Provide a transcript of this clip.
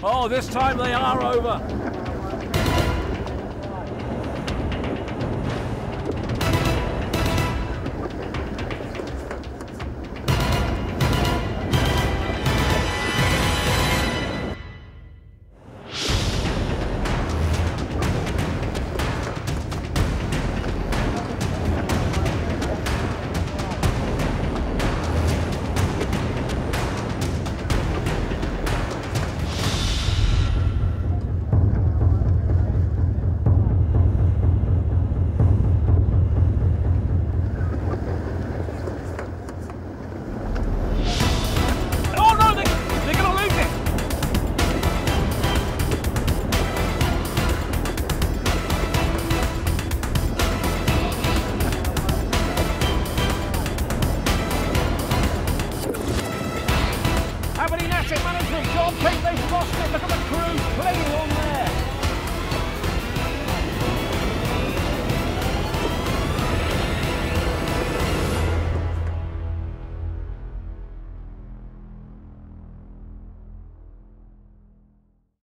Oh, this time they are over. Happening asset management, John. Think they've lost it. Look at the crew clinging on there.